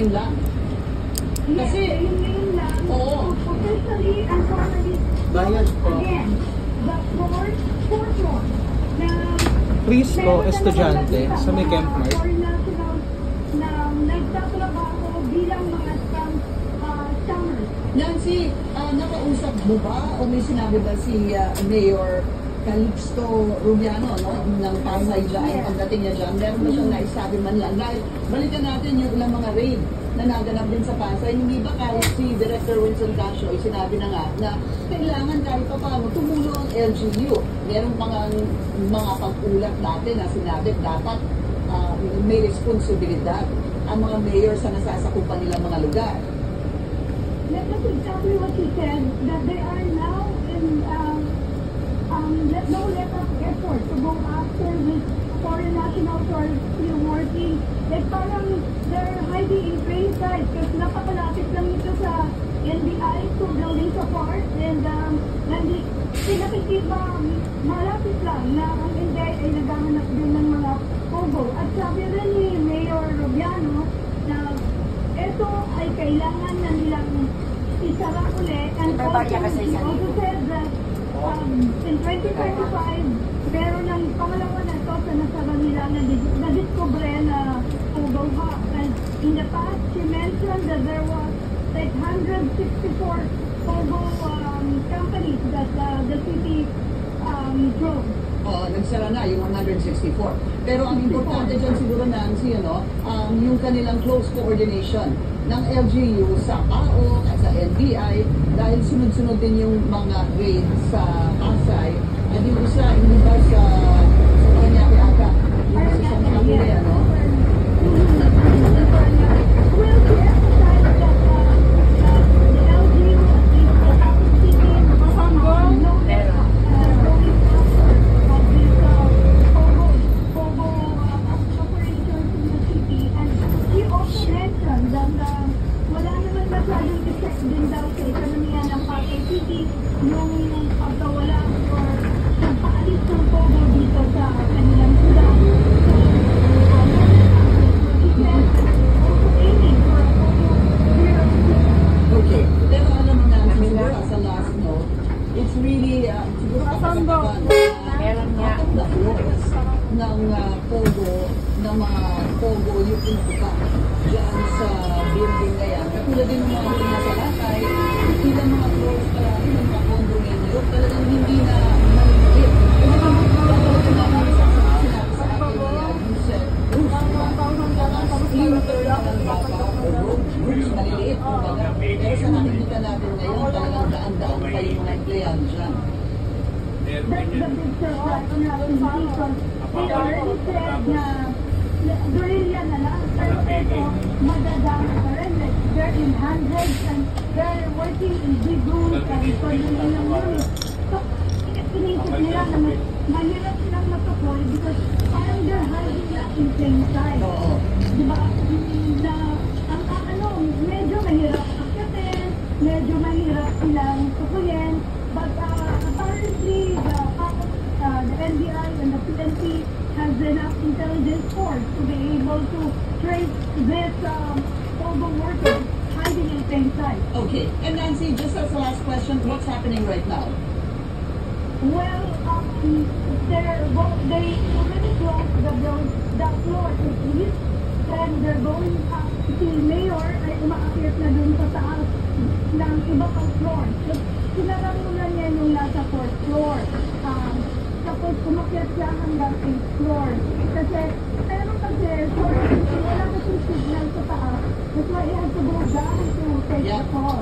ngayon lang. Kasi, ngayon lang. oo. Officially and formally. Bayad po. Again, the fourth floor na Cristo, estudyante sa may Camp Mart. na nagtatrabaho bilang mga stammers. Nancy, nakausap mo ba o may sinabi ba si Mayor Calixto Rubiano, no, ng Pasay dyan, pagdating niya dyan? Meron ba siyang naisabi man lang? Dahil balikan natin yung ilang mga raid na naganap din sa Pasay. Hindi ba kahit si Director Winston Casio ay sinabi na nga na kailangan kahit pa paano tumulong ang LGU? Meron pang mga pag-ulat dati na sinabi dapat may responsibilidad ang mga mayor sa nasasakupan nilang mga lugar. That's exactly what he said, that they are now in no let of effort to go after this foreign nationals who are still working. Like parang they're hiding in plain sight kasi napakalapit lang ito sa NBI, two buildings apart, and pinakikita malapit lang na ang NBI ay naghahanap din ng mga pogo. At sabi rin ni Mayor Rubiano na ito ay kailangan na nilang isara ulit, and also said that in 2025, meron ng pangalawa na ito sa nasara nila na discover na Pogo Hub. And in the past, she mentioned that there was like 164 Pogo companies that the city drove. Nagsara na yung 164. Pero ang importante dyan siguro, Nancy, yung kanilang close coordination ng LGU sa PAO at sa NBI dahil sunod-sunod din yung mga raid sa Pasay. At yung isa, hindi ba sa Paranaque ata? Yung isa sa mga huli, ano? Well, to emphasize that the LGU din daw sa ekonomiya ng Pasay City yung pagkawala or pagpaalis ng Pogo dito sa kanilang syudad. Also aiming for a Pogo zero. Okay. Pero alam mo na, siguro sa last note, it's really, siguro kapag meron nga the floors ng Pogo, ng mga Pogo yung inupa dyan sa building na yan. Katulad din ng mga building na sa Lakay, ilang mga floors pa lang ng mga condominium, talagang hindi na maliit. Kung talagang namin sinabi sa akin niya, you said, filter lang ang baba o rooms, maliliit. Pero sa nakikita natin ngayon, talagang daan-daan pa yung mga empleyado dyan. That's the picture right now in because they already said na guerrilla na lang, pero ito, madadami pa rin. Like, they're in hundreds and they're working in big rooms and condominium units. So, inisip nila na mahirap silang matukoy because parang they're hiding lang in plain sight. Diba? Na, medyo mahirap akyatin, medyo mahirap silang tukuyin, but apparently the NBI and the PNP has enough intelligence force to be able to trace this Pogo workers hiding in plain sight. Okay. And Nancy, just as a last question, what's happening right now? Well, they already closed the floor to east, and they're going up. Si Mayor ay umaakyat na dun sa taas ng iba pang floor. So, sinara muna niya yung nasa 4th floor. Tapos umakyat siya hanggang 8th floor. Pero kasi, wala kasi signal sa taas. That's why he has to go down to take the call.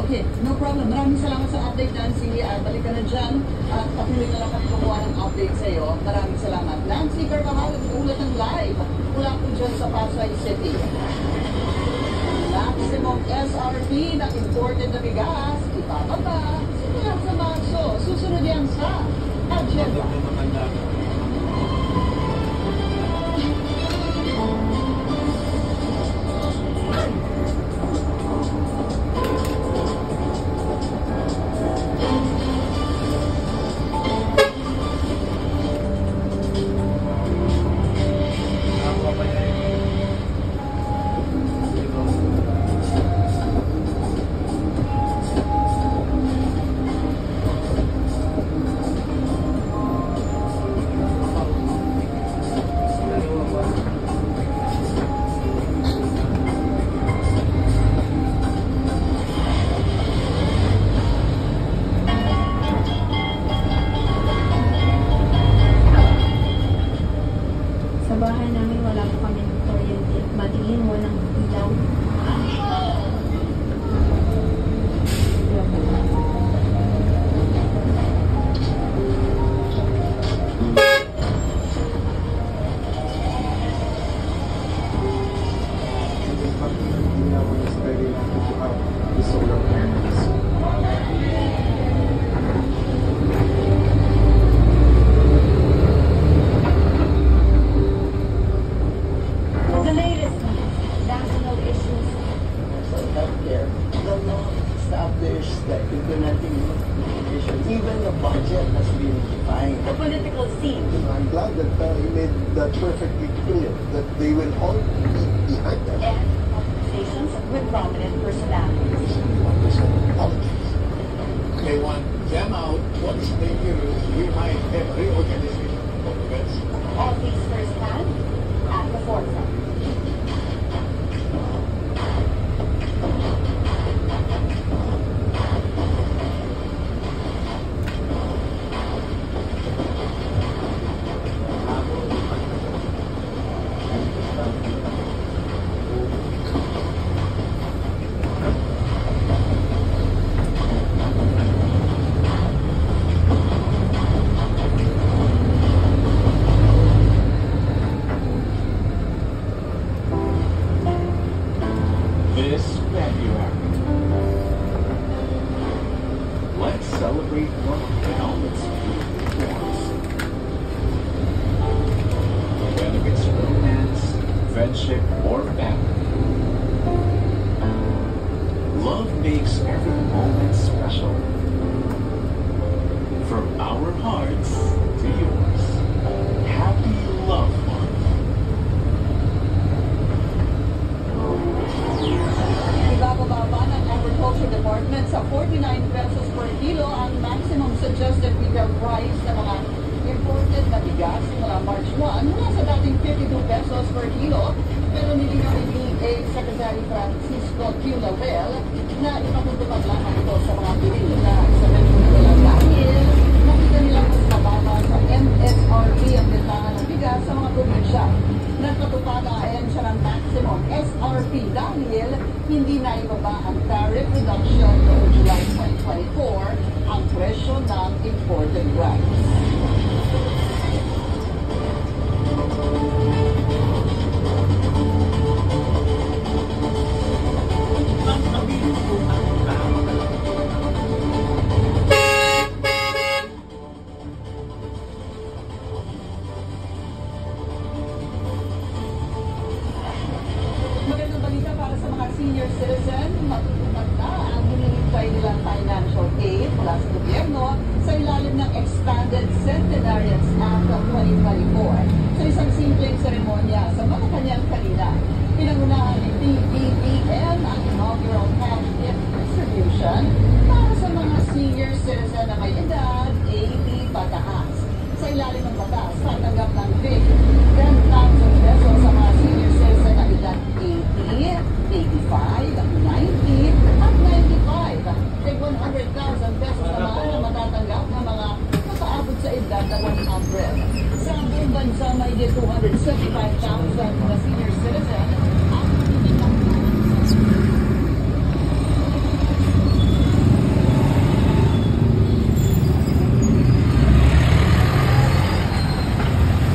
Okay, no problem. Maraming salamat sa update, Nancy. Balik ka na dyan at patuloy na lang kami kukuha ng update sa iyo. Maraming salamat. Nancy Carvajal, ulat ng live mula po dyan sa Pasay City. Maximum SRP ng imported na bigas, ibababa simula sa Marso. Susunod yan sa agenda. mo ng ilaw. The solar panels. The latest national issues. For healthcare, the law established that implementing implementation, even the budget has been defined. The political scene. I'm glad that he made that perfectly clear that they will all be behind them. And conversations with prominent personalities. Politics. They want them out. Once they use, we might have reorganization of Congress. All these firsthand at the forefront. This February, let's celebrate one of Helmet's beautiful forms. Whether it's romance, friendship, or family, love makes every moment special. From our hearts to yours, happy Love Month. Ibababa ng Agriculture Department sa 49 pesos per kilo ang maximum suggested retail price sa mga imported na bigas mula March 1 mula sa dating 52 pesos per kilo. Pero nilinaw ni DA Secretary Francisco Q. Lavel na ipatutupad lamang ito sa mga pinili na sa Venezuela dahil nakita nilang mas mababa sa MSRP ang bentahan ng bigas sa mga probinsya. Nagpatupad ang ahensya ng maximum SRP dahil hindi na ibaba ang tariff reduction noong July 2024 ang presyo ng imported rice. Ang sabihin ko ang tama na lang. Magandang balita para sa mga senior citizen, matutupad na ang hinihintay nilang financial aid mula sa gobyerno sa ilalim ng Expanded Centenarians Act of 2024. Sa isang simpleng seremonya sa Malacanang kanina, pinangunahan ni PBBM ang inaugural cash gift distribution para sa mga senior citizen na may edad 80 pataas. Sa ilalim ng batas, tatanggap ng 10,000 pesos sa mga senior citizen na edad 80, 85, 90, at 95. At 100,000 pesos naman na matatanggap ng mga nakaabot sa edad na 100. Sa buong bansa, may 275,000 na senior citizen